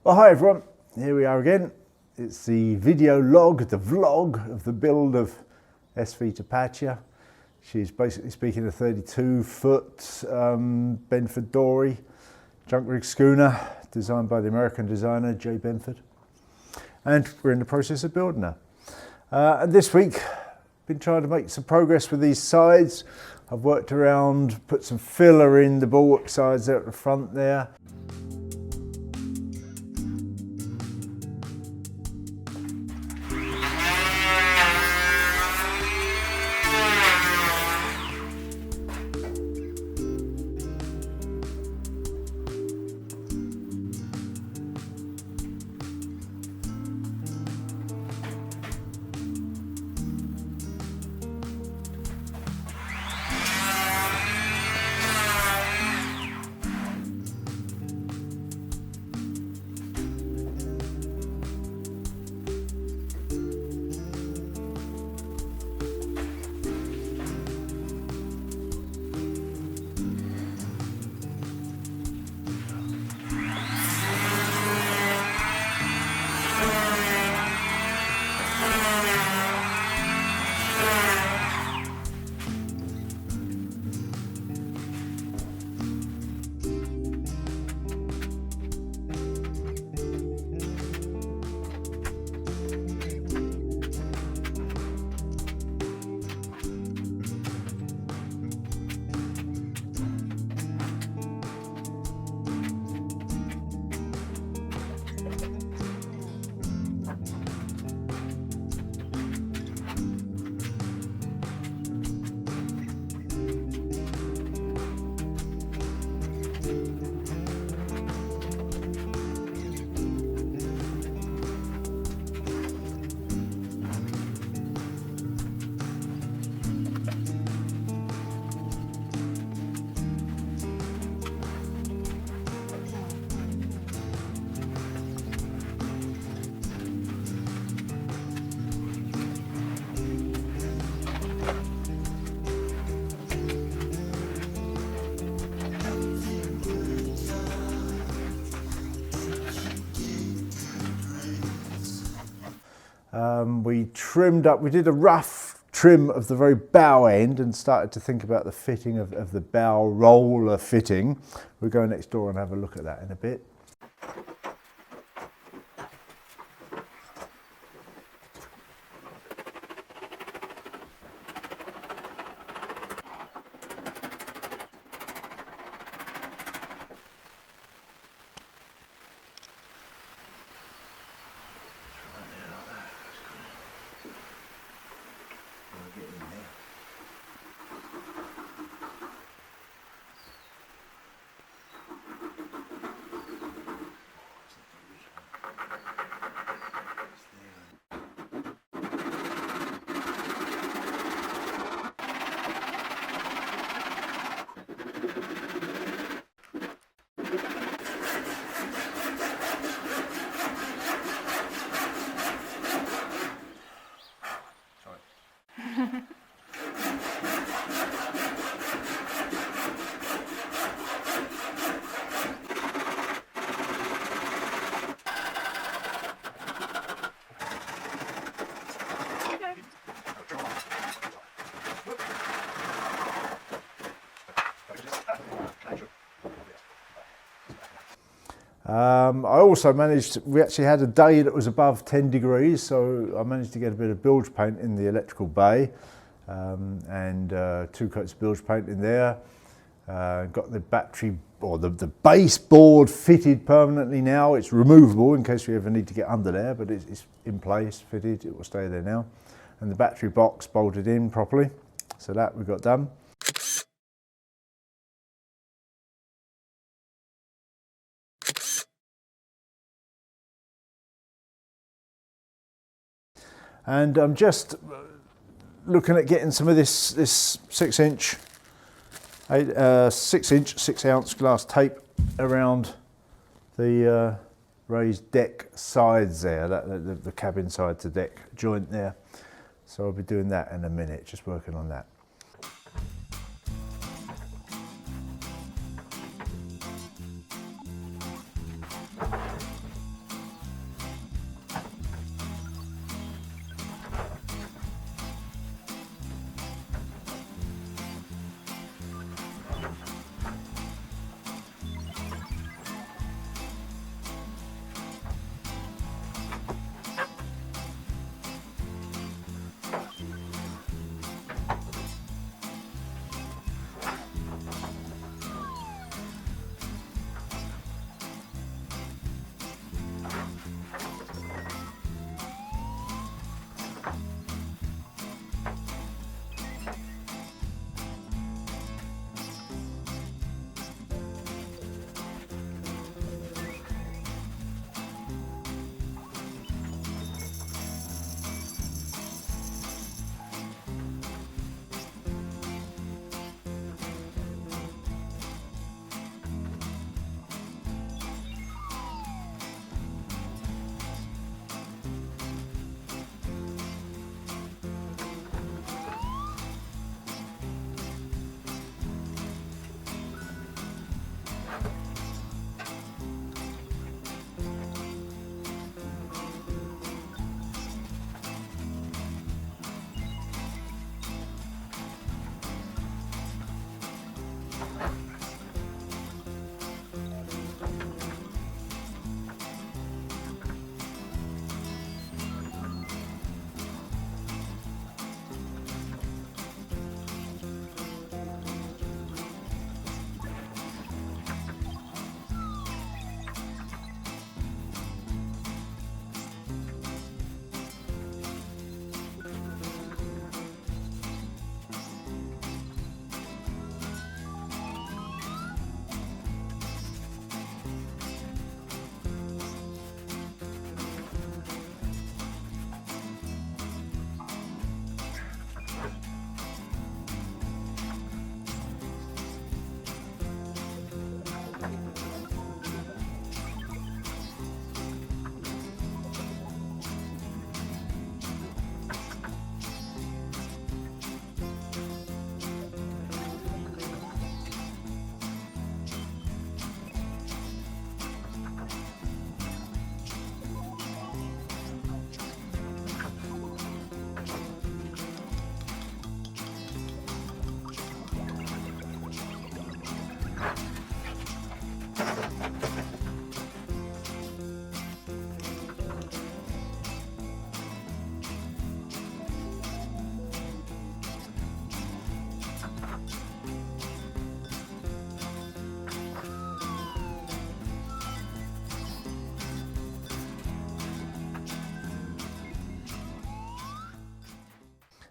Well, hi everyone, here we are again. It's the video log, the vlog of the build of SV Tapatya. She's basically speaking a 32-foot Benford Dory junk rig schooner designed by the American designer Jay Benford. And we're in the process of building her. And this week, been trying to make some progress with these sides. I've worked around, put some filler in the bulwark sides out the front there. We trimmed up, we did a rough trim of the very bow end and started to think about the fitting of the bow roller fitting. We'll go next door and have a look at that in a bit. I also managed, we actually had a day that was above 10 degrees, so I managed to get a bit of bilge paint in the electrical bay and 2 coats of bilge paint in there. Got the battery, or the base board fitted permanently now. It's removable in case we ever need to get under there, but it's in place, fitted, it will stay there now. And the battery box bolted in properly, so that we got done. And I'm just looking at getting some of this 6-inch, 6-ounce glass tape around the raised deck sides there, the cabin side to deck joint there. So I'll be doing that in a minute, just working on that.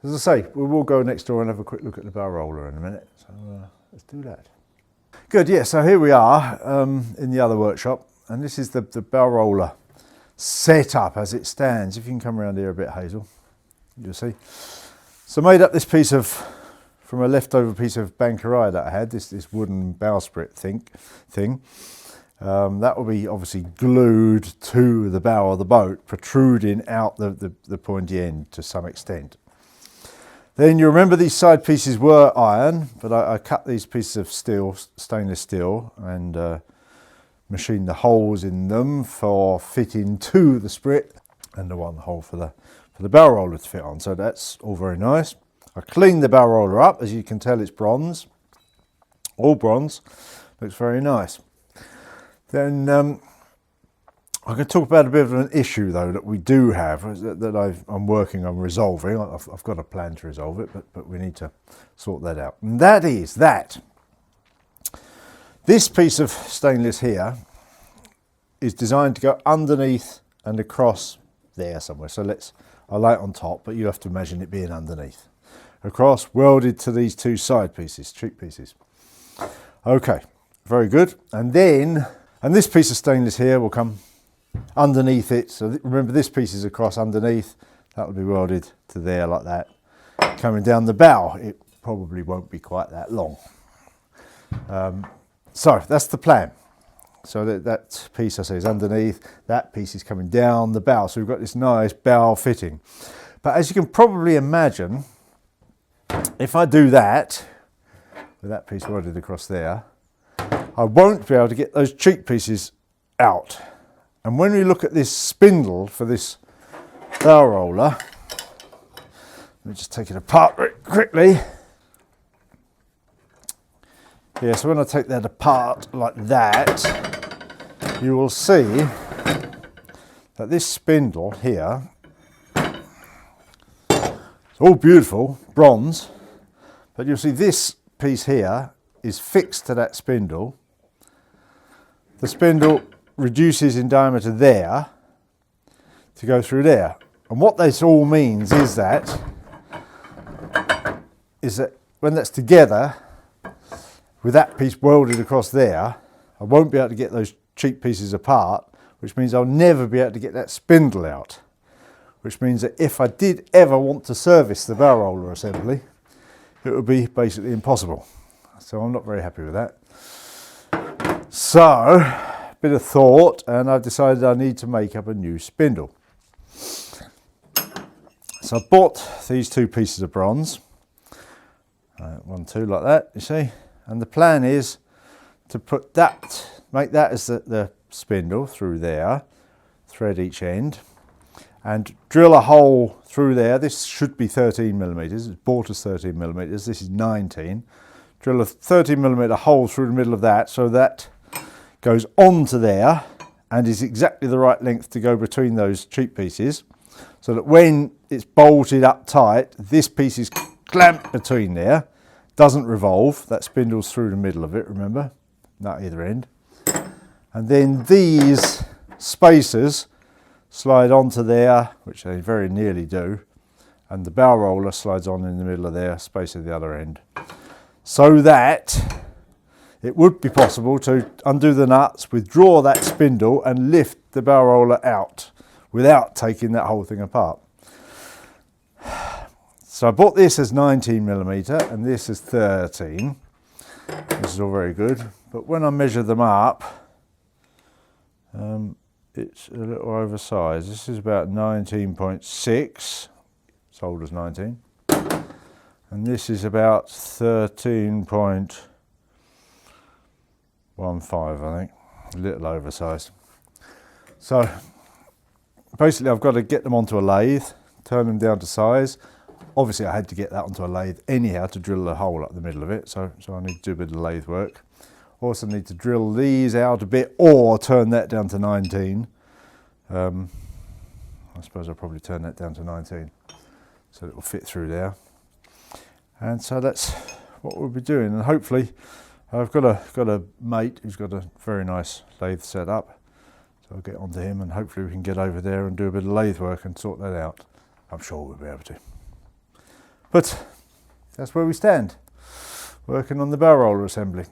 As I say, we will go next door and have a quick look at the bow roller in a minute. So let's do that. Good, yeah, so here we are in the other workshop, and this is the bow roller set up as it stands. If you can come around here a bit, Hazel, you'll see. So made up this piece from a leftover piece of Bankerai that I had, this wooden bowsprit thing. That will be obviously glued to the bow of the boat, protruding out the pointy end to some extent. Then you remember these side pieces were iron, but I cut these pieces of steel, stainless steel, and machined the holes in them for fitting to the sprit, and the one hole for the bow roller to fit on. So that's all very nice. I cleaned the bow roller up. As you can tell, it's bronze, all bronze. Looks very nice. Then I'm going to talk about a bit of an issue though that we do have that I'm working on resolving. I've got a plan to resolve it, but we need to sort that out. And that is that this piece of stainless here is designed to go underneath and across there somewhere. So I'll lay it on top, but you have to imagine it being underneath. Across, welded to these two side pieces, cheek pieces. Okay, very good. And this piece of stainless here will come underneath it. So remember, this piece is across underneath. That will be welded to there like that. Coming down the bow, it probably won't be quite that long. So that's the plan. So that piece I say is underneath. That piece is coming down the bow. So we've got this nice bow fitting. But as you can probably imagine, if I do that, with that piece welded across there, I won't be able to get those cheek pieces out. And when we look at this spindle for this bow roller, let me just take it apart very quickly. Yeah, so when I take that apart like that, you will see that this spindle here, it's all beautiful, bronze, but you'll see this piece here is fixed to that spindle. The spindle reduces in diameter there to go through there. And what this all means is that when that's together, with that piece welded across there, I won't be able to get those cheek pieces apart, which means I'll never be able to get that spindle out. Which means that if I did ever want to service the bow roller assembly, it would be basically impossible. So I'm not very happy with that. So, bit of thought, and I've decided I need to make up a new spindle. So I bought these two pieces of bronze, 1, 2 like that, you see, and the plan is to make that as the spindle through there, thread each end, and drill a hole through there. This should be 13mm, it's bought as 13mm, this is 19. Drill a 13mm hole through the middle of that, so that goes onto there and is exactly the right length to go between those cheek pieces, so that when it's bolted up tight, this piece is clamped between there, doesn't revolve, that spindle's through the middle of it, remember, not either end. And then these spacers slide onto there, which they very nearly do, and the bow roller slides on in the middle of there, space at the other end, so that it would be possible to undo the nuts, withdraw that spindle and lift the bow roller out without taking that whole thing apart. So I bought this as 19mm and this is 13. This is all very good, but when I measure them up, it's a little oversized. This is about 19.6, sold as 19, and this is about 13.15, I think, a little oversized. So basically I've got to get them onto a lathe, turn them down to size. Obviously I had to get that onto a lathe anyhow to drill a hole up the middle of it, so I need to do a bit of lathe work. Also need to drill these out a bit or turn that down to 19. I suppose I'll probably turn that down to 19 so it will fit through there. And so that's what we'll be doing, and hopefully I've got a mate who's got a very nice lathe set up, so I'll get onto him and hopefully we can get over there and do a bit of lathe work and sort that out. I'm sure we'll be able to. But that's where we stand, working on the barrel roller assembly.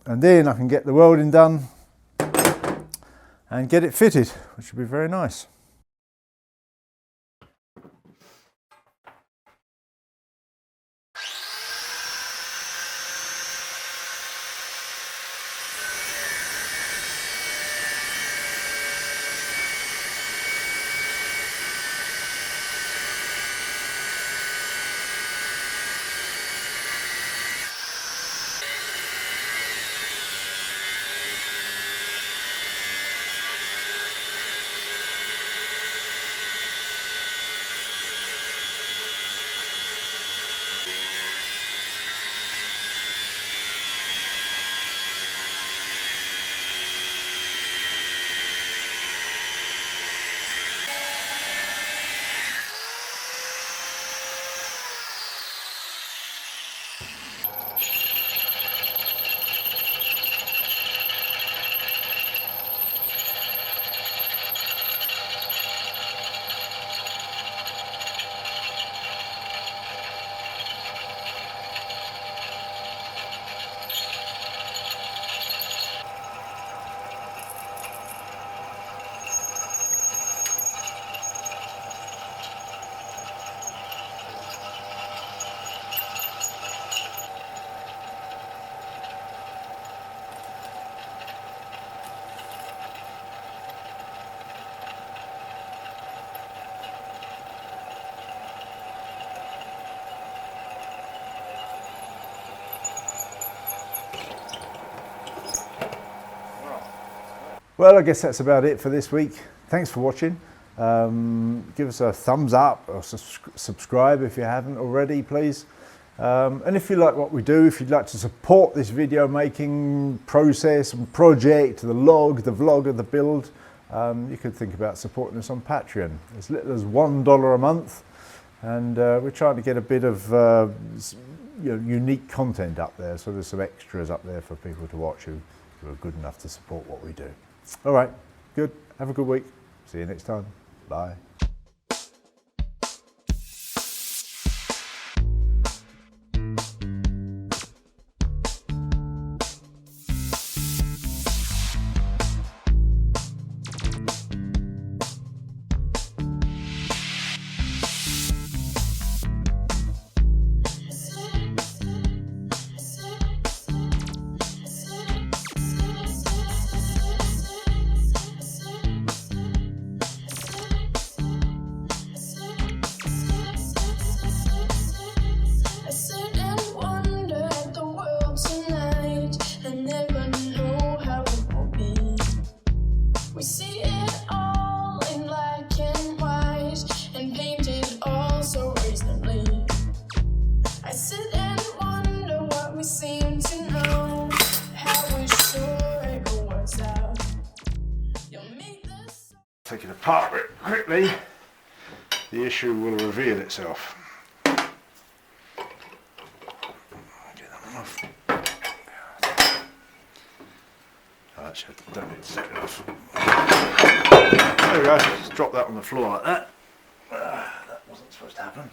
And then I can get the welding done and get it fitted, which would be very nice. Well, I guess that's about it for this week. Thanks for watching. Give us a thumbs up or subscribe if you haven't already, please. And if you like what we do, if you'd like to support this video making process and project, the log, the vlog of the build, you could think about supporting us on Patreon. As little as $1 a month. And we're trying to get a bit of unique content up there. So there's some extras up there for people to watch who are good enough to support what we do. All right, good. Have a good week. See you next time. Bye. We see it all in black and white and painted all so reasonably. I sit and wonder what we seem to know, how we're sure it all works out. You'll make this. Take it apart quickly, the issue will reveal itself. Get that one off. Actually, I don't need to take it off. There we go, just drop that on the floor like that. That wasn't supposed to happen.